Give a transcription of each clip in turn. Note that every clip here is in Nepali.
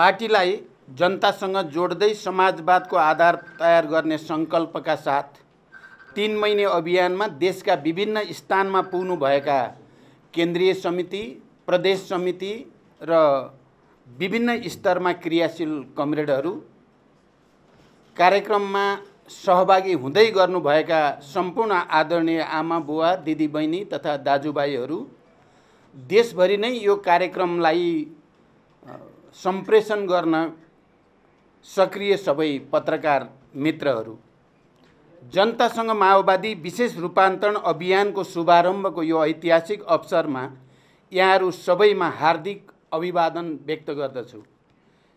पार्टीलाई जनतासँग जोड्दै समाजवादको आधार तयार गर्ने सङ्कल्पका साथ 3 महिने अभियानमा देशका विभिन्न स्थानमा पुग्नुभएका केन्द्रीय समिति, प्रदेश समिति र विभिन्न स्तरमा क्रियाशील कमरेडहरू, कार्यक्रममा सहभागी हुँदै गर्नुभएका सम्पूर्ण आदरणीय आमा बुवा, दिदी बहिनी तथा दाजुभाइहरू, देशभरि नै यो कार्यक्रमलाई सम्प्रेषण गर्न सक्रिय सबै पत्रकार मित्रहरू, जनतासँग माओवादी विशेष रूपान्तरण अभियानको शुभारम्भको यो ऐतिहासिक अवसरमा यहाँहरू सबैमा हार्दिक अभिवादन व्यक्त गर्दछु।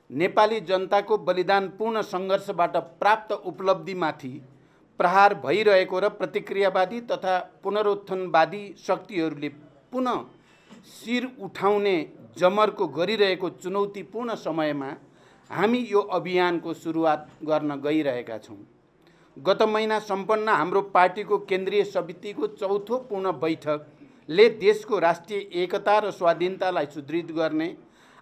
नेपाली जनताको बलिदानपूर्ण सङ्घर्षबाट प्राप्त उपलब्धिमाथि प्रहार भइरहेको र प्रतिक्रियावादी तथा पुनरुत्थानवादी शक्तिहरूले पुनः शिर उठाउने जमर्को गरिरहेको चुनौतीपूर्ण समयमा हामी यो अभियानको सुरुवात गर्न गइरहेका छौँ। गत महिना सम्पन्न हाम्रो पार्टीको केन्द्रीय समितिको चौथो पूर्ण बैठकले देशको राष्ट्रिय एकता र स्वाधीनतालाई सुदृढ गर्ने,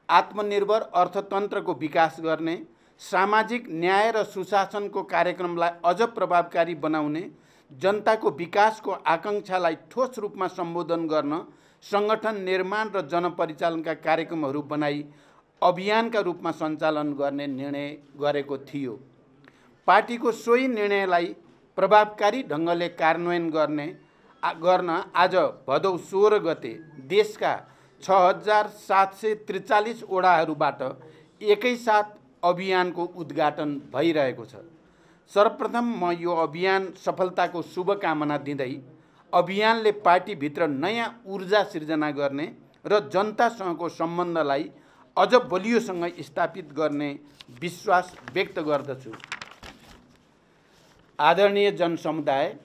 आत्मनिर्भर अर्थतन्त्रको विकास गर्ने, सामाजिक न्याय र सुशासनको कार्यक्रमलाई अझ प्रभावकारी बनाउने, जनताको विकासको आकाङ्क्षालाई ठोस रूपमा सम्बोधन गर्न, सङ्गठन निर्माण र जनपरिचालनका कार्यक्रमहरू बनाई अभियानका रूपमा सञ्चालन गर्ने निर्णय गरेको थियो। पार्टीको सोही निर्णयलाई प्रभावकारी ढङ्गले कार्यान्वयन गर्न आज भदौ 16 गते देशका 6743 वडाहरूबाट एकैसाथ अभियानको उद्घाटन भइरहेको छ। सर्वप्रथम म यो अभियान सफलताको शुभकामना दिँदै अभियानले पार्टीभित्र नयाँ ऊर्जा सिर्जना गर्ने र जनतासँगको सम्बन्धलाई अझ बलियोसँग स्थापित गर्ने विश्वास व्यक्त गर्दछु। आदरणीय जनसमुदाय,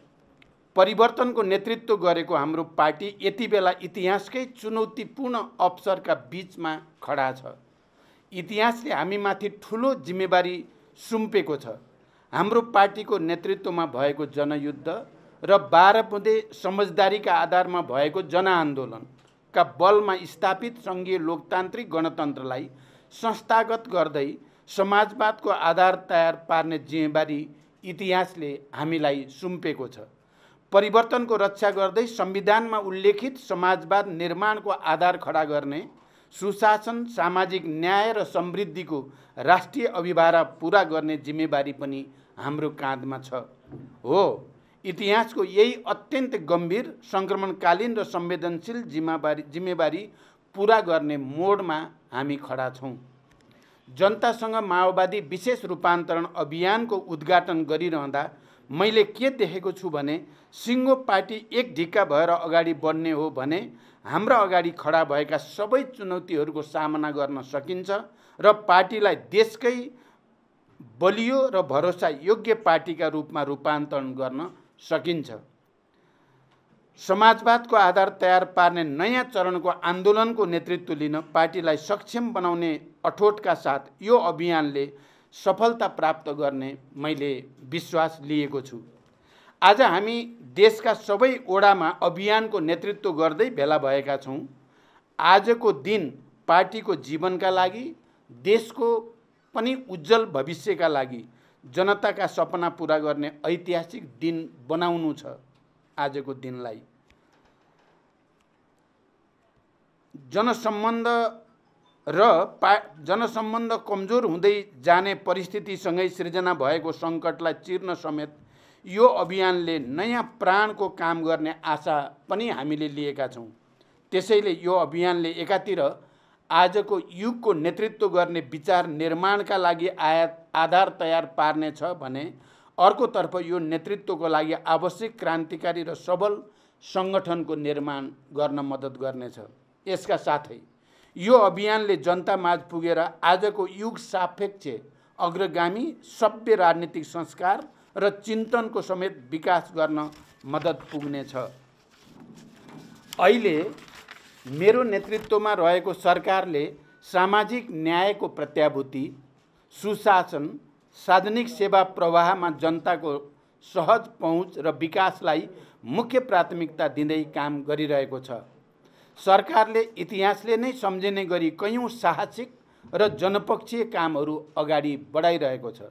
परिवर्तनको नेतृत्व गरेको हाम्रो पार्टी यति बेला इतिहासकै चुनौतीपूर्ण अवसरका बीचमा खडा छ। इतिहासले हामीमाथि ठुलो जिम्मेवारी सुम्पेको छ। हाम्रो पार्टीको नेतृत्वमा भएको जनयुद्ध र 12 बुँदे समझदारीका आधारमा भएको जनआन्दोलनका बलमा स्थापित सङ्घीय लोकतान्त्रिक गणतन्त्रलाई संस्थागत गर्दै समाजवादको आधार तयार पार्ने जिम्मेवारी इतिहासले हामीलाई सुम्पेको छ। परिवर्तनको रक्षा गर्दै संविधानमा उल्लेखित समाजवाद निर्माणको आधार खडा गर्ने, सुशासन, सामाजिक न्याय र समृद्धिको राष्ट्रिय अभिभारा पुरा गर्ने जिम्मेवारी पनि हाम्रो काँधमा छ। हो, इतिहासको यही अत्यन्त गम्भीर, सङ्क्रमणकालीन र संवेदनशील जिम्मेवारी पुरा गर्ने मोडमा हामी खडा छौँ। जनतासँग माओवादी विशेष रूपान्तरण अभियानको उद्घाटन गरिरहँदा मैले के देखेको छु भने, सिङ्गो पार्टी एक ढिक्का भएर अगाडि बढ्ने हो भने हाम्रा अगाडि खडा भएका सबै चुनौतीहरूको सामना गर्न सकिन्छ र पार्टीलाई देशकै बलियो र भरोसा योग्य पार्टीका रूपमा रूपान्तरण गर्न सकिन्छ। समाजवादको आधार तयार पार्ने नयाँ चरणको आन्दोलनको नेतृत्व लिन पार्टीलाई सक्षम बनाउने अठोटका साथ यो अभियानले सफलता प्राप्त गर्ने मैले विश्वास लिएको छु। आज हामी देशका सबै ओडामा अभियानको नेतृत्व गर्दै भेला भएका छौँ। आजको दिन पार्टीको जीवनका लागि, देशको पनि उज्जवल भविष्यका लागि जनताका सपना पुरा गर्ने ऐतिहासिक दिन बनाउनु छ। आजको दिनलाई जनसम्बन्ध कमजोर हुँदै जाने परिस्थितिसँगै सृजना भएको सङ्कटलाई चिर्न समेत यो अभियानले नयाँ प्राणको काम गर्ने आशा पनि हामीले लिएका छौँ। त्यसैले यो अभियानले एकातिर आजको युगको नेतृत्व गर्ने विचार निर्माणका लागि आधार तयार पार्नेछ भने अर्कोतर्फ यो नेतृत्वको लागि आवश्यक क्रान्तिकारी र सबल सङ्गठनको निर्माण गर्न मद्दत गर्नेछ। यसका साथै यो अभियानले जनतामाझ पुगेर आजको युग सापेक्ष अग्रगामी सभ्य राजनीतिक संस्कार र चिन्तनको समेत विकास गर्न मद्दत पुग्नेछ। अहिले मेरो नेतृत्वमा रहेको सरकारले सामाजिक न्यायको प्रत्याभूति, सुशासन, सार्वजनिक सेवा प्रवाहमा जनताको सहज पहुँच र विकासलाई मुख्य प्राथमिकता दिँदै काम गरिरहेको छ। सरकारले इतिहासले नै सम्झिने गरी कैयौँ साहसिक र जनपक्षीय कामहरू अगाडि बढाइरहेको छ।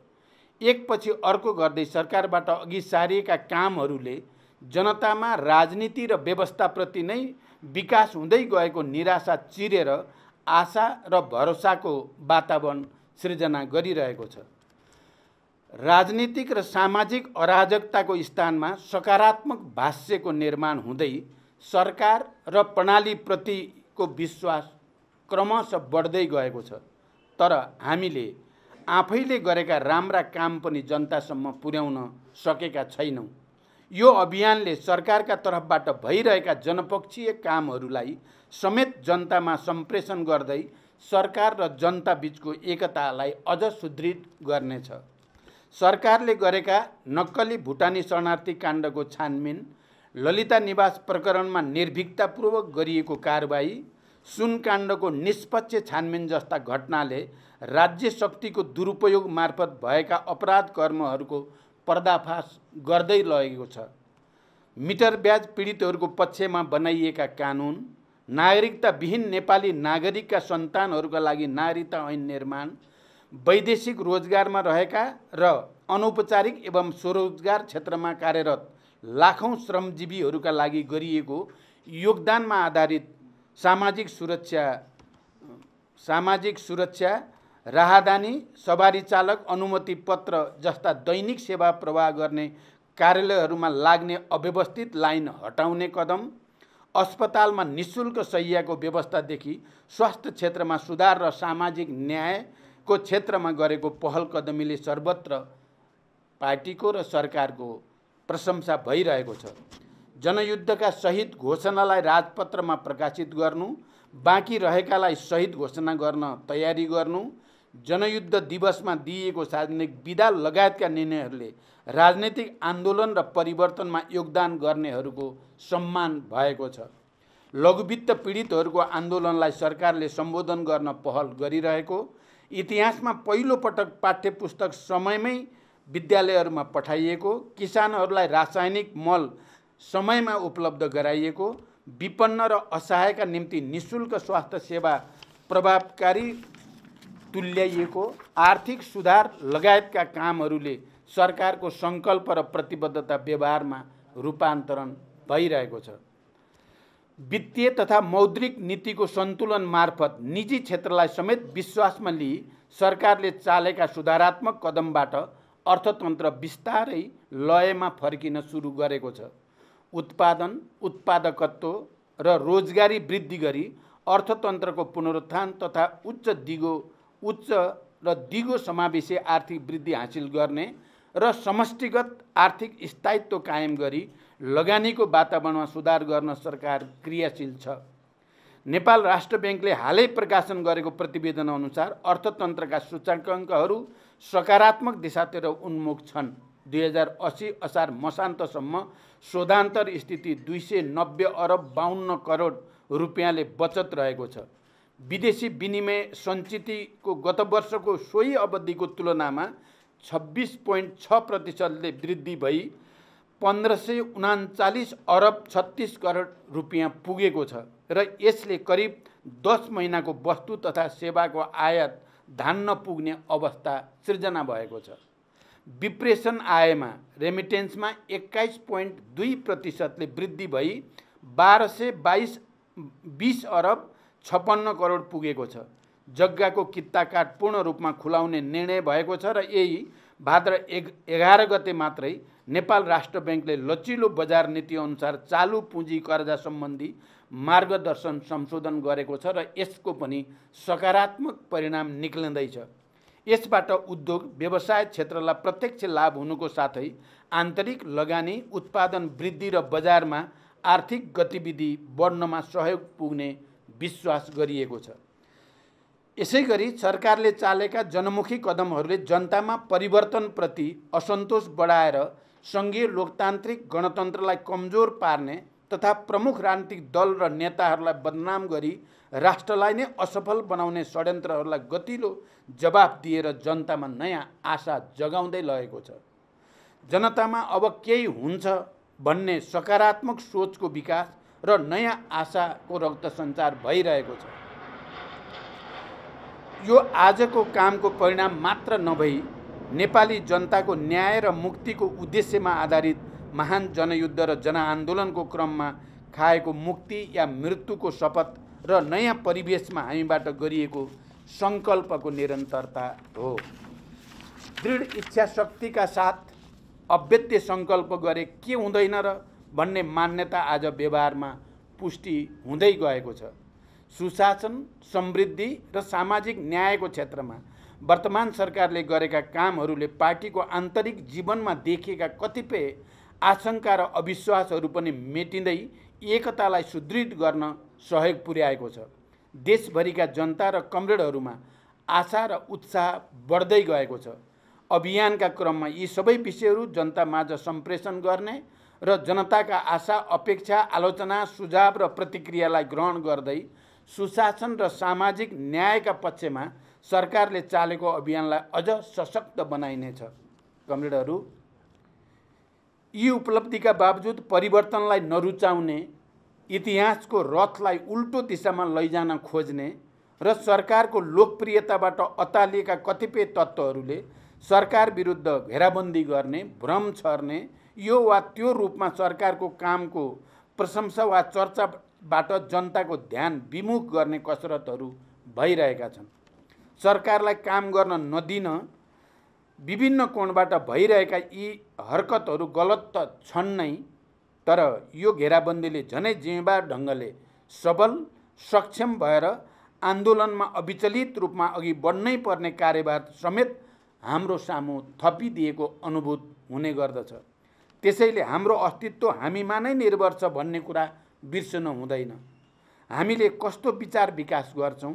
एकपछि अर्को गर्दै सरकारबाट अघि सारिएका कामहरूले जनतामा राजनीति र व्यवस्थाप्रति नै विकास हुँदै गएको निराशा चिरेर आशा र भरोसाको वातावरण सृजना गरिरहेको छ। राजनीतिक र सामाजिक अराजकताको स्थानमा सकारात्मक भाष्यको निर्माण हुँदै सरकार र प्रणालीप्रतिको विश्वास क्रमशः बढ्दै गएको छ। तर हामीले आफैले गरेका राम्रा काम पनि जनतासम्म पुर्याउन सकेका छैनौँ। यो अभियानले सरकारका तर्फबाट भइरहेका जनपक्षीय कामहरूलाई समेत जनतामा सम्प्रेषण गर्दै सरकार र जनता बीचको एकतालाई अझ सुदृढ गर्नेछ। सरकारले गरेका नक्कली भुटानी शरणार्थी काण्डको छानबिन, ललिता निवास प्रकरणमा निर्भीकतापूर्वक गरिएको कारबाही, सुन काण्डको निष्पक्ष छानबिन जस्ता घटनाले राज्य शक्तिको दुरुपयोग मार्फत भएका अपराध कर्महरूको पर्दाफास गर्दै लगेको छ। मिटर ब्याज पीडितहरूको पक्षमा बनाइएका कानुन, नागरिकताविहीन नेपाली नागरिकका सन्तानहरूका लागि नागरिकता ऐन निर्माण, वैदेशिक रोजगारमा रहेका र अनौपचारिक एवं स्वरोजगार क्षेत्रमा कार्यरत लाखौं श्रमजीवीहरूका लागि गरिएको योगदानमा आधारित सामाजिक सुरक्षा, राहदानी, सवारी चालक अनुमति पत्र जस्ता दैनिक सेवा प्रवाह गर्ने कार्यालयहरूमा लाग्ने अव्यवस्थित लाइन हटाउने कदम, अस्पतालमा निःशुल्क शय्याको व्यवस्थादेखि स्वास्थ्य क्षेत्रमा सुधार र सामाजिक न्यायको क्षेत्रमा गरेको पहल कदमीले सर्वत्र पार्टीको र सरकारको प्रशंसा भइरहेको छ। जनयुद्धका शहीद घोषणालाई राजपत्रमा प्रकाशित गर्नु, बाँकी रहेकालाई शहीद घोषणा गर्न तयारी गर्नु, जनयुद्ध दिवसमा दिइएको सार्वजनिक विदा लगायतका निर्णयहरूले राजनीतिक आन्दोलन र परिवर्तनमा योगदान गर्नेहरूको सम्मान भएको छ। लघुवित्त पीडितहरूको आन्दोलनलाई सरकारले सम्बोधन गर्न पहल गरिरहेको, इतिहासमा पहिलो पटक पाठ्यपुस्तक समयमै विद्यालयहरूमा पठाइएको, किसानहरूलाई रासायनिक मल समयमा उपलब्ध गराइएको, विपन्न र असहायका निम्ति निःशुल्क स्वास्थ्य सेवा प्रभावकारी तुल्याइएको, आर्थिक सुधार लगायतका कामहरूले सरकारको सङ्कल्प र प्रतिबद्धता व्यवहारमा रूपान्तरण भइरहेको छ। वित्तीय तथा मौद्रिक नीतिको सन्तुलन मार्फत निजी क्षेत्रलाई समेत विश्वासमा लिई सरकारले चालेका सुधारात्मक कदमबाट अर्थतन्त्र बिस्तारै लयमा फर्किन सुरु गरेको छ। उत्पादन, उत्पादकत्व र रोजगारी वृद्धि गरी अर्थतन्त्रको पुनरुत्थान तथा उच्च र दिगो समावेशी आर्थिक वृद्धि हासिल गर्ने र समष्टिगत आर्थिक स्थायित्व कायम गरी लगानीको वातावरणमा सुधार गर्न सरकार क्रियाशील छ। नेपाल राष्ट्र ब्याङ्कले हालै प्रकाशन गरेको प्रतिवेदन अनुसार अर्थतन्त्रका सूचकाङ्कहरू सकारात्मक दिशातिर उन्मुख छन्। 2080 असार मसान्तसम्म शोधान्तर स्थिति 290 अरब 52 करोड रुपियाँले बचत रहेको छ। विदेशी विनिमय सञ्चितको गत वर्षको सोही अवधिको तुलनामा 26.6% वृद्धि भई 1539 अरब 36 करोड रुपियाँ पुगेको छ र यसले करिब 10 महिनाको वस्तु तथा सेवाको आयात धान्न पुग्ने अवस्था सृजना भएको छ। विप्रेषण आयमा रेमिटेन्समा 21.2% वृद्धि भई 1220 अरब 56 करोड पुगेको छ। जग्गाको किता कार्ड पूर्ण रूपमा खुलाउने निर्णय भएको छ र यही भाद्र 11 गते मात्रै नेपाल राष्ट्र ब्याङ्कले लचिलो बजार नीति अनुसार चालु पुँजी कर्जा सम्बन्धी मार्गदर्शन संशोधन गरेको छ र यसको पनि सकारात्मक परिणाम निक्लिँदैछ। यसबाट उद्योग व्यवसाय क्षेत्रलाई प्रत्यक्ष लाभ हुनुको साथै आन्तरिक लगानी, उत्पादन वृद्धि र बजारमा आर्थिक गतिविधि बढ्नमा सहयोग पुग्ने विश्वास गरिएको छ। यसैगरी सरकारले चालेका जनमुखी कदमहरूले जनतामा परिवर्तनप्रति असन्तोष बढाएर सङ्घीय लोकतान्त्रिक गणतन्त्रलाई कमजोर पार्ने तथा प्रमुख राजनीतिक दल र नेताहरूलाई बदनाम गरी राष्ट्रलाई नै असफल बनाउने षड्यन्त्रहरूलाई गतिलो जवाफ दिएर जनतामा नयाँ आशा जगाउँदै लगेको छ। जनतामा अब केही हुन्छ भन्ने सकारात्मक सोचको विकास र नयाँ आशाको रक्त सञ्चार भइरहेको छ। यो आजको कामको परिणाम मात्र नभई नेपाली जनताको न्याय र मुक्तिको उद्देश्यमा आधारित महान जनयुद्ध र जनआन्दोलनको क्रममा खाएको मुक्ति या मृत्युको शपथ र नयाँ परिवेशमा हामीबाट गरिएको सङ्कल्पको निरन्तरता हो। दृढ इच्छा शक्तिका साथ अव्यक्त सङ्कल्प गरे के हुँदैन र भन्ने मान्यता आज व्यवहारमा पुष्टि हुँदै गएको छ। सुशासन, समृद्धि र सामाजिक न्यायको क्षेत्रमा वर्तमान सरकारले गरेका कामहरूले पार्टीको आन्तरिक जीवनमा देखिएका कतिपय आशंका र अविश्वासहरू पनि मेटिँदै एकतालाई सुदृढ गर्न सहयोग पुर्याएको छ। देशभरिका जनता र कमरेडहरूमा आशा र उत्साह बढ्दै गएको छ। अभियानका क्रममा यी सबै विषयहरू जनतामाझ सम्प्रेषण गर्ने र जनताका आशा, अपेक्षा, आलोचना, सुझाव र प्रतिक्रियालाई ग्रहण गर्दै सुशासन र सामाजिक न्यायका पक्षमा सरकारले चालेको अभियानलाई अझ सशक्त बनाइनेछ। कमरेडहरू, यी उपलब्धिका बावजुद परिवर्तनलाई नरुचाउने, इतिहासको रथलाई उल्टो दिशामा लैजान खोज्ने र सरकारको लोकप्रियताबाट अतालिएका कतिपय तत्त्वहरूले सरकार विरुद्ध घेराबन्दी गर्ने, भ्रम छर्ने, यो वा त्यो रूपमा सरकारको कामको प्रशंसा वा चर्चाबाट जनताको ध्यान विमुख गर्ने कसरतहरू भइरहेका छन्। सरकारलाई काम गर्न नदिन विभिन्न कोणबाट भइरहेका यी हरकतहरू गलत त छन् नै, तर यो घेराबन्दीले झनै जिम्मेवार ढङ्गले सबल, सक्षम भएर आन्दोलनमा अविचलित रूपमा अघि बढ्नै पर्ने कार्यभार समेत हाम्रो सामु थपिदिएको अनुभूत हुने गर्दछ। त्यसैले हाम्रो अस्तित्व हामीमा नै निर्भर छ भन्ने कुरा बिर्सनु हुँदैन। हामीले कस्तो विचार विकास गर्छौँ,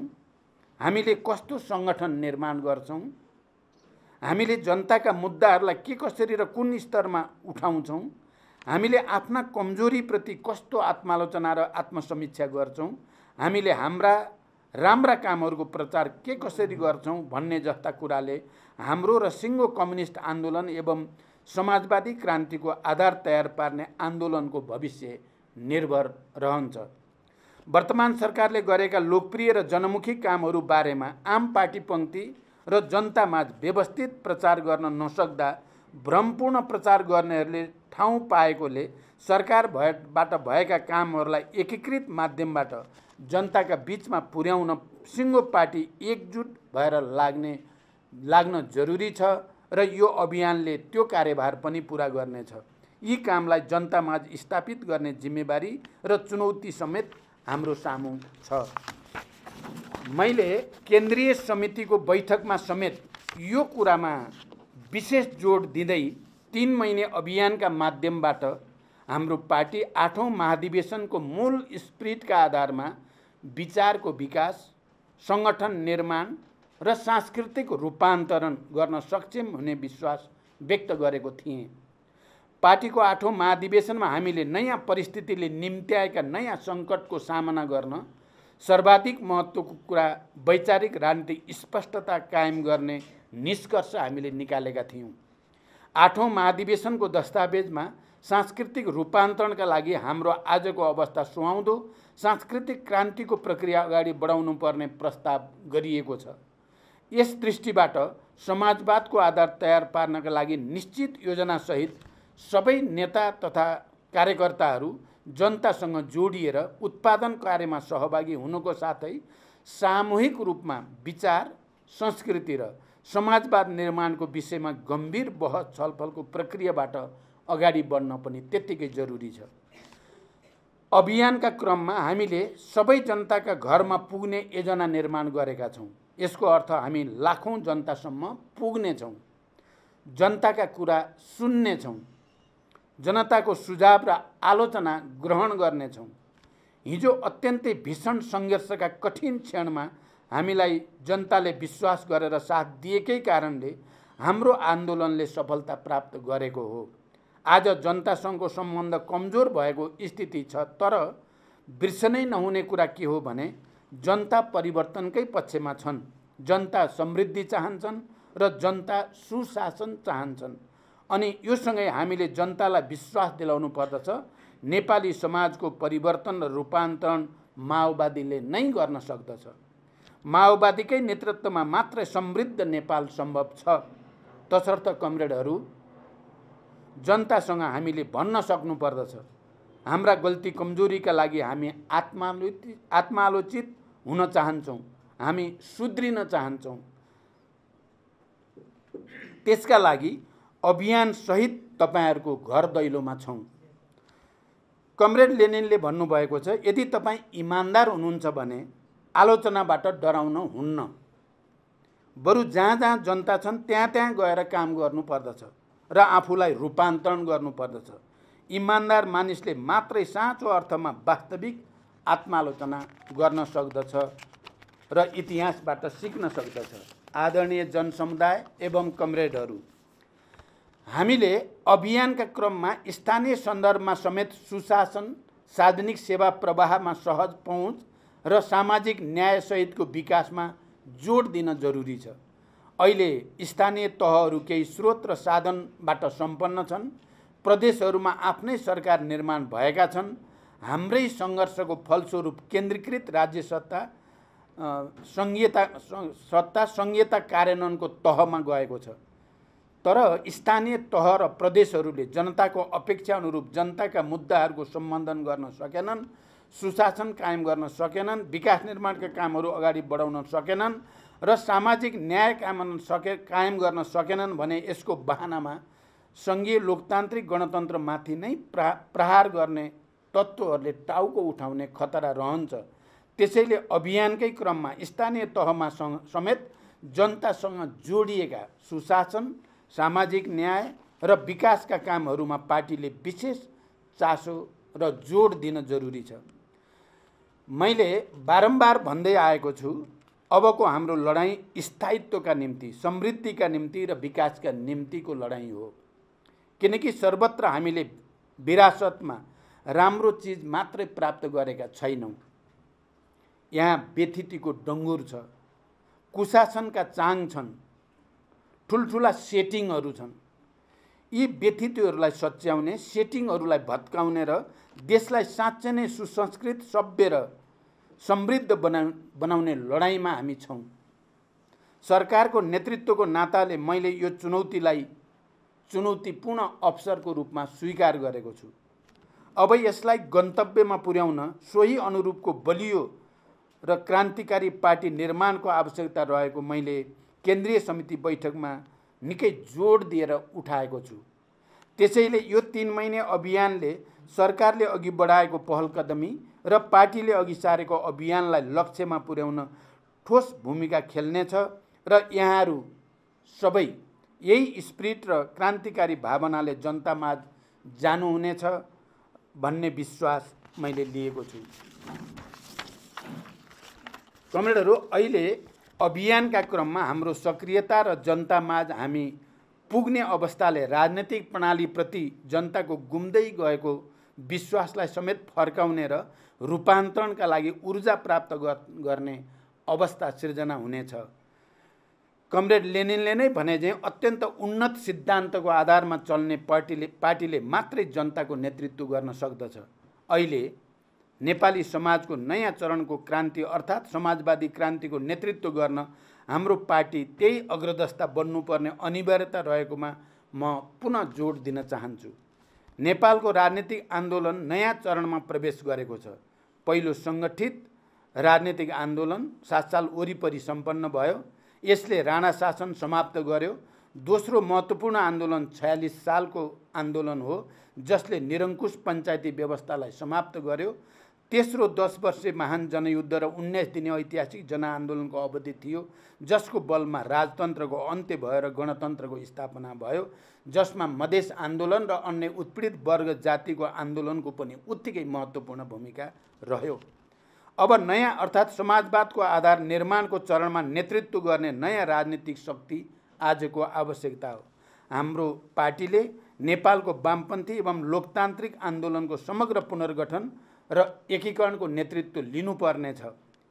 हामीले कस्तो सङ्गठन निर्माण गर्छौँ, हामीले जनताका मुद्दाहरूलाई के कसरी र कुन स्तरमा उठाउँछौँ, हामीले आफ्ना कमजोरीप्रति कस्तो आत्मालोचना र आत्मसमीक्षा गर्छौँ, हामीले हाम्रा राम्रा कामहरूको प्रचार के कसरी गर्छौँ भन्ने जस्ता कुराले हाम्रो र सिङ्गो कम्युनिस्ट आन्दोलन एवं समाजवादी क्रान्तिको आधार तयार पार्ने आन्दोलनको भविष्य निर्भर रहन्छ। वर्तमान सरकारले गरेका लोकप्रिय र जनमुखी कामहरू बारेमा आम पार्टी पङ्क्ति र जनतामाझ व्यवस्थित प्रचार गर्न नसक्दा भ्रमपूर्ण प्रचार गर्नेहरूले ठाउँ पाएकोले सरकारबाट भएका कामहरूलाई एकीकृत माध्यमबाट जनताका बीचमा पुर्याउन सिङ्गो पार्टी एकजुट भएर लाग्न जरुरी छ र यो अभियानले त्यो कार्यभार पनि पुरा गर्नेछ। यी कामलाई जनतामाझ स्थापित गर्ने जिम्मेवारी र चुनौती समेत हाम्रो सामु छ। मैले केन्द्रीय समितिको बैठकमा समेत यो कुरामा विशेष जोड दिँदै 3 महिने अभियानका माध्यमबाट हाम्रो पार्टी 8औं महाधिवेशनको मूल स्पिरिटका आधारमा विचारको विकास, सङ्गठन निर्माण र सांस्कृतिक रूपान्तरण गर्न सक्षम हुने विश्वास व्यक्त गरेको थिएँ। पार्टीको 8औं महाधिवेशनमा हामीले नयाँ परिस्थितिले निम्त्याएका नयाँ सङ्कटको सामना गर्न सर्वाधिक महत्त्वको कुरा वैचारिक राजनीतिक स्पष्टता कायम गर्ने निष्कर्ष हामीले निकालेका थियौँ। 8औं महाधिवेशनको दस्तावेजमा सांस्कृतिक रूपान्तरणका लागि हाम्रो आजको अवस्था सुहाउँदो सांस्कृतिक क्रान्तिको प्रक्रिया अगाडि बढाउनु पर्ने प्रस्ताव गरिएको छ। यस दृष्टिबाट समाजवादको आधार तयार पार्नका लागि निश्चित योजनासहित सबै नेता तथा कार्यकर्ताहरू जनतासँग जोडिएर उत्पादन कार्यमा सहभागी हुनुको साथै सामूहिक रूपमा विचार, संस्कृति र समाजवाद निर्माणको विषयमा गम्भीर बहस छलफलको प्रक्रियाबाट अगाडि बढ्न पनि त्यत्तिकै जरुरी छ। अभियानका क्रममा हामीले सबै जनताका घरमा पुग्ने योजना निर्माण गरेका छौँ। यसको अर्थ हामी लाखौँ जनतासम्म पुग्नेछौँ, जनताका कुरा सुन्नेछौँ, जनताको सुझाव र आलोचना ग्रहण गर्नेछौँ। हिजो अत्यन्तै भीषण सङ्घर्षका कठिन क्षणमा हामीलाई जनताले विश्वास गरेर साथ दिएकै कारणले हाम्रो आन्दोलनले सफलता प्राप्त गरेको हो। आज जनतासँगको सम्बन्ध कमजोर भएको स्थिति छ, तर बिर्सनै नहुने कुरा के हो भने जनता परिवर्तनकै पक्षमा छन्। जनता समृद्धि चाहन्छन् र जनता सुशासन चाहन्छन्। अनि यो सँगै हामीले जनतालाई विश्वास दिलाउनु पर्दछ नेपाली समाजको परिवर्तन र रूपान्तरण माओवादीले नै गर्न सक्दछ। माओवादीकै नेतृत्वमा मात्रै समृद्ध नेपाल सम्भव छ। तसर्थ कमरेडहरू, जनतासँग हामीले भन्न सक्नुपर्दछ, हाम्रा गल्ती कमजोरीका लागि हामी आत्मालोचित हुन चाहन्छौँ, हामी सुध्रिन चाहन्छौँ। त्यसका लागि अभियान सहित तपाईहरूको घर दैलोमा छौँ। कमरेड लेनिनले भन्नुभएको छ, यदि तपाईँ इमान्दार हुनुहुन्छ भने आलोचनाबाट डराउन हुन्न, बरु जहाँ जहाँ जनता छन् त्यहाँ त्यहाँ गएर काम गर्नुपर्दछ र आफूलाई रूपान्तरण गर्नुपर्दछ। इमान्दार मानिसले मात्रै साँचो अर्थमा वास्तविक आत्मालोचना गर्न सक्दछ र इतिहासबाट सिक्न सक्दछ। आदरणीय जनसमुदाय एवं कमरेडहरू, हामीले अभियानका क्रममा स्थानीय सन्दर्भमा समेत सुशासन, सार्वजनिक सेवा प्रवाहमा सहज पहुँच र सामाजिक न्यायसहितको विकासमा जोड दिन जरुरी छ। अहिले स्थानीय तहहरू केही स्रोत र साधनबाट सम्पन्न छन्। प्रदेशहरूमा आफ्नै सरकार निर्माण भएका छन्। हाम्रै सङ्घर्षको फलस्वरूप केन्द्रीकृत राज्य सत्ता संघीयता कार्यान्वयनको तहमा गएको छ। तर स्थानीय तह र प्रदेशहरूले जनताको अपेक्षा अनुरूप जनताका मुद्दाहरूको सम्बोधन गर्न सकेनन्, सुशासन कायम गर्न सकेनन्, विकास निर्माणका कामहरू अगाडि बढाउन सकेनन् र सामाजिक न्याय कायम गर्न सकेनन् भने यसको बहानामा सङ्घीय लोकतान्त्रिक गणतन्त्रमाथि नै प्रहार गर्ने तत्त्वहरूले टाउको उठाउने खतरा रहन्छ। त्यसैले अभियानकै क्रममा स्थानीय तहमा समेत जनतासँग जोडिएका सुशासन, सामाजिक न्याय र विकासका कामहरूमा पार्टीले विशेष चासो र जोड दिन जरुरी छ। मैले बारम्बार भन्दै आएको छु, अबको हाम्रो लडाईँ स्थायित्वका निम्ति, समृद्धिका निम्ति र विकासका निम्तिको लडाईँ हो। किनकि सर्वत्र हामीले विरासतमा राम्रो चिज मात्रै प्राप्त गरेका छैनौँ। यहाँ व्यथितिको डङ्गुर छ, कुशासनका चाङ छन्, ठुल्ठुला सेटिङहरू छन्। यी व्यथितिहरूलाई सच्याउने, सेटिङहरूलाई भत्काउने र देशलाई साँच्चै नै सुसंस्कृत, सभ्य र समृद्ध बनाउने लडाईँमा हामी छौँ। सरकारको नेतृत्वको नाताले मैले यो चुनौतीपूर्ण अवसरको रूपमा स्वीकार गरेको छु। अब यसलाई गन्तव्यमा पुर्याउन सोही अनुरूपको बलियो र क्रान्तिकारी पार्टी निर्माणको आवश्यकता रहेको मैले केन्द्रीय समिति बैठकमा निकै जोड दिएर उठाएको छु। त्यसैले यो 3 महिने अभियानले सरकारले अघि बढाएको पहल कदमी र पार्टीले अघि सारेको अभियानलाई लक्ष्यमा पुर्याउन ठोस भूमिका खेल्नेछ र यहाँहरू सबै यही स्पिरिट र क्रान्तिकारी भावनाले जनतामाझ जानुहुनेछ भन्ने विश्वास मैले लिएको छु। कमरेडहरू, अहिले अभियानका क्रममा हाम्रो सक्रियता र जनतामाझ हामी पुग्ने अवस्थाले राजनीतिक प्रणालीप्रति जनताको गुम्दै गएको विश्वासलाई समेत फर्काउने र रूपान्तरणका लागि ऊर्जा प्राप्त गर्ने अवस्था सिर्जना हुनेछ। कमरेड लेनिनले नै भने चाहिँ अत्यन्त उन्नत सिद्धान्तको आधारमा चल्ने पार्टीले मात्रै जनताको नेतृत्व गर्न सक्दछ। अहिले नेपाली समाजको नयाँ चरणको क्रान्ति अर्थात् समाजवादी क्रान्तिको नेतृत्व गर्न हाम्रो पार्टी त्यही अग्रदस्ता बन्नुपर्ने अनिवार्यता रहेकोमा म पुनः जोड दिन चाहन्छु। नेपालको राजनीतिक आन्दोलन नयाँ चरणमा प्रवेश गरेको छ। पहिलो सङ्गठित राजनीतिक आन्दोलन 7 साल वरिपरि सम्पन्न भयो। यसले राणा शासन समाप्त गर्यो। दोस्रो महत्त्वपूर्ण आन्दोलन 46 सालको आन्दोलन हो, जसले निरङ्कुश पञ्चायती व्यवस्थालाई समाप्त गर्यो। तेस्रो 10 वर्षीय महान जनयुद्ध र 19 दिने ऐतिहासिक जनआन्दोलनको अवधि थियो, जसको बलमा राजतन्त्रको अन्त्य भयो र गणतन्त्रको स्थापना भयो, जसमा मधेस आन्दोलन र अन्य उत्पीडित वर्ग जातिको आन्दोलनको पनि उत्तिकै महत्त्वपूर्ण भूमिका रह्यो। अब नयाँ अर्थात् समाजवादको आधार निर्माणको चरणमा नेतृत्व गर्ने नयाँ राजनीतिक शक्ति आजको आवश्यकता हो। हाम्रो पार्टीले नेपालको वामपन्थी एवं लोकतान्त्रिक आन्दोलनको समग्र पुनर्गठन र एकीकरणको नेतृत्व लिनुपर्नेछ।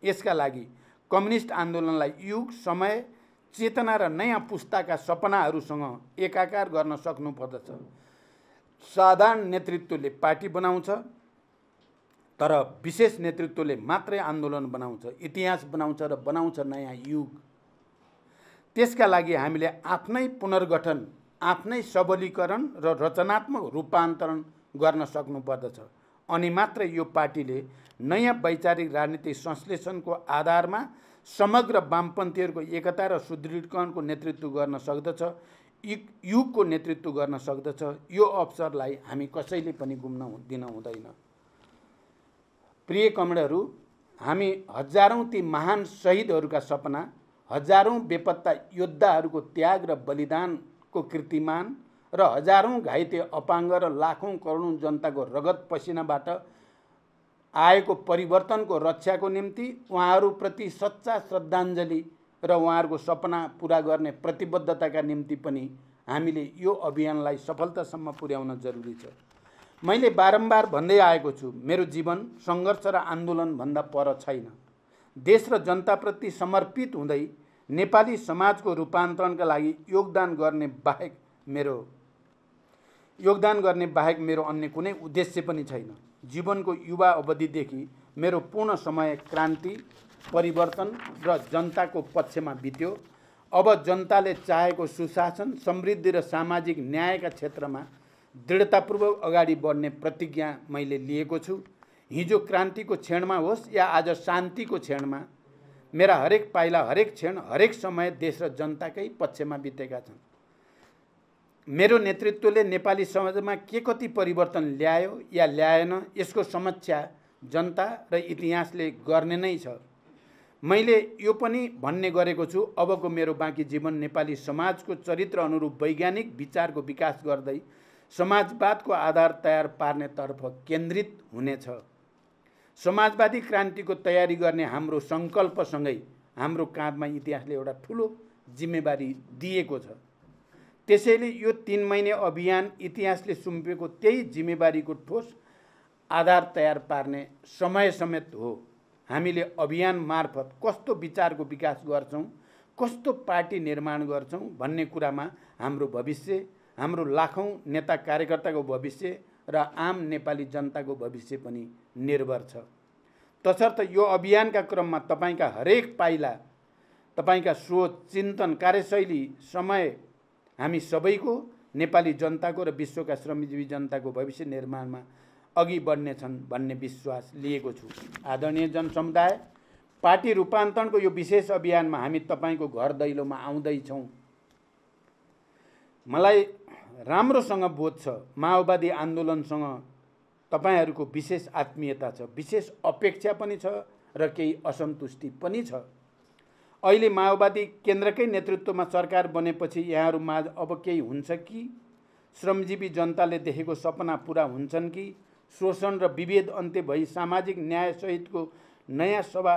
यसका लागि कम्युनिस्ट आन्दोलनलाई युग, समय, चेतना र नयाँ पुस्ताका सपनाहरूसँग एकाकार गर्न सक्नुपर्दछ। साधारण नेतृत्वले पार्टी बनाउँछ, तर विशेष नेतृत्वले मात्रै आन्दोलन बनाउँछ, इतिहास बनाउँछ र बनाउँछ नयाँ युग। त्यसका लागि हामीले आफ्नै पुनर्गठन, आफ्नै सबलीकरण र रचनात्मक रूपान्तरण गर्न सक्नुपर्दछ। अनि मात्र यो पार्टीले नयाँ वैचारिक राजनीतिक संश्लेषणको आधारमा समग्र वामपन्थीहरूको एकता र सुदृढीकरणको नेतृत्व गर्न सक्दछ, युगको नेतृत्व गर्न सक्दछ। यो अवसरलाई हामी कसैले पनि गुम्न दिन हुँदैन। प्रिय कमरेडहरू, हामी हजारौं ती महान शहीदहरूका सपना, हजारौं बेपत्ता योद्धाहरूको त्याग र बलिदानको कीर्तिमान र हजारौं घाइते अपाङ्ग र लाखौं करोडौं जनताको रगत पसिनाबाट आएको परिवर्तनको रक्षाको निम्ति उहाँहरूप्रति सच्चा श्रद्धाञ्जली र उहाँहरूको सपना पूरा गर्ने प्रतिबद्धताका निम्ति पनि हामीले यो अभियानलाई सफलतासम्म पुर्याउन जरुरी छ। मैले बारम्बार भन्दै आएको छु, मेरो जीवन सङ्घर्ष र आन्दोलनभन्दा पर छैन। देश र जनताप्रति समर्पित हुँदै नेपाली समाजको रूपान्तरणका लागि योगदान गर्ने बाहेक मेरो अन्य कुनै उद्देश्य पनि छैन। जीवनको युवा अवधिदेखि मेरो पूर्ण समय क्रान्ति, परिवर्तन र जनताको पक्षमा बित्यो। अब जनताले चाहेको सुशासन, समृद्धि र सामाजिक न्यायका क्षेत्रमा दृढतापूर्वक अगाडि बढ्ने प्रतिज्ञा मैले लिएको छु। हिजो क्रान्तिको क्षणमा होस् या आज शान्तिको क्षणमा, मेरा हरेक पाइला, हरेक क्षण, हरेक समय देश र जनताकै पक्षमा बितेका छन्। मेरो नेतृत्वले नेपाली समाजमा के कति परिवर्तन ल्यायो या ल्याएन, यसको समीक्षा जनता र इतिहासले गर्ने नै छ। मैले यो पनि भन्ने गरेको छु, अबको मेरो बाँकी जीवन नेपाली समाजको चरित्र अनुरूप वैज्ञानिक विचारको विकास गर्दै समाजवादको आधार तयार पार्नेतर्फ केन्द्रित हुनेछ। समाजवादी क्रान्तिको तयारी गर्ने हाम्रो सङ्कल्पसँगै हाम्रो काँधमा इतिहासले एउटा ठुलो जिम्मेवारी दिएको छ। त्यसैले यो 3 महिने अभियान इतिहासले सुम्पेको त्यही जिम्मेवारीको ठोस आधार तयार पार्ने समय समेत हो। हामीले अभियान मार्फत कस्तो विचारको विकास गर्छौं, कस्तो पार्टी निर्माण गर्छौं भन्ने कुरामा हाम्रो भविष्य, हाम्रो लाखौं नेता कार्यकर्ताको भविष्य र आम नेपाली जनताको भविष्य पनि निर्भर छ। तसर्थ यो अभियानका क्रममा तपाईका हरेक पाइला, तपाईका सोच, चिन्तन, कार्यशैली, समय हामी सबैको, नेपाली जनताको र विश्वका श्रमजीवी जनताको भविष्य निर्माणमा अघि बढ्नेछन् भन्ने विश्वास लिएको छु। आदरणीय जनसमुदाय, पार्टी रूपान्तरणको यो विशेष अभियानमा हामी तपाईको घर दैलोमा आउँदैछौँ। मलाई राम्रोसँग बोध छ, माओवादी आन्दोलनसँग तपाईहरूको विशेष आत्मीयता छ, विशेष अपेक्षा पनि छ र केही असन्तुष्टि पनि छ। अहिले माओवादी केन्द्रकै नेतृत्वमा सरकार बनेपछि यहाँहरूमाझ अब केही हुन्छ कि? श्रमजीवी जनताले देखेको सपना पूरा हुन्छन् कि? शोषण र विभेद अन्त्य भई सामाजिक न्याय सहितको नयाँ सभा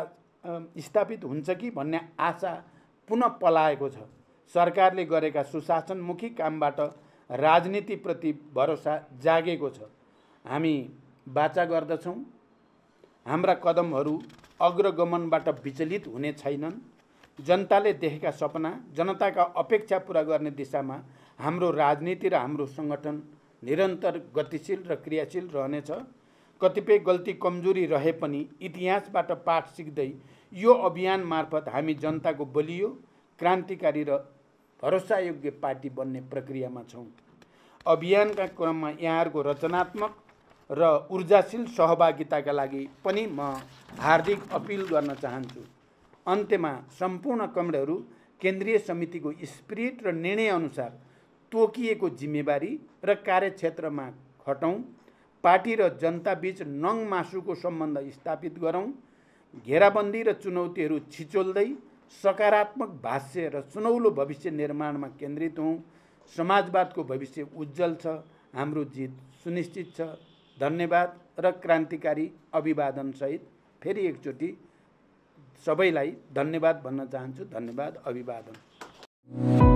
स्थापित हुन्छ कि भन्ने आशा पुनः पलाएको छ। सरकारले गरेका सुशासनमुखी कामबाट राजनीतिप्रति भरोसा जागेको छ। हामी वाचा गर्दछौँ, हाम्रा कदमहरू अग्रगमनबाट विचलित हुने छैनन्। जनताले देखेका सपना, जनताका अपेक्षा पूरा गर्ने दिशामा हाम्रो राजनीति र हाम्रो सङ्गठन निरन्तर गतिशील र क्रियाशील रहनेछ। कतिपय गल्ती कमजोरी रहे पनि इतिहासबाट पाठ सिक्दै यो अभियान मार्फत हामी जनताको बलियो, क्रान्तिकारी र भरोसायोग्य पार्टी बन्ने प्रक्रियामा छौँ। अभियानका क्रममा यहाँहरूको रचनात्मक र ऊर्जाशील सहभागिताका लागि पनि म हार्दिक अपिल गर्न चाहन्छु। अन्त्यमा सम्पूर्ण कमरेडहरू केन्द्रीय समितिको स्पिरिट र निर्णय अनुसार तोकिएको जिम्मेवारी र कार्यक्षेत्रमा खटौँ। पार्टी र जनता बीच नङ मासुको सम्बन्ध स्थापित गरौँ। घेराबन्दी र चुनौतीहरू छिचोल्दै सकारात्मक भाष्य र सुनौलो भविष्य निर्माणमा केन्द्रित हौँ। समाजवादको भविष्य उज्जवल छ, हाम्रो जित सुनिश्चित छ। धन्यवाद र क्रान्तिकारी अभिवादनसहित फेरि एकचोटि सबैलाई धन्यवाद भन्न चाहन्छु। धन्यवाद, अभिवादन।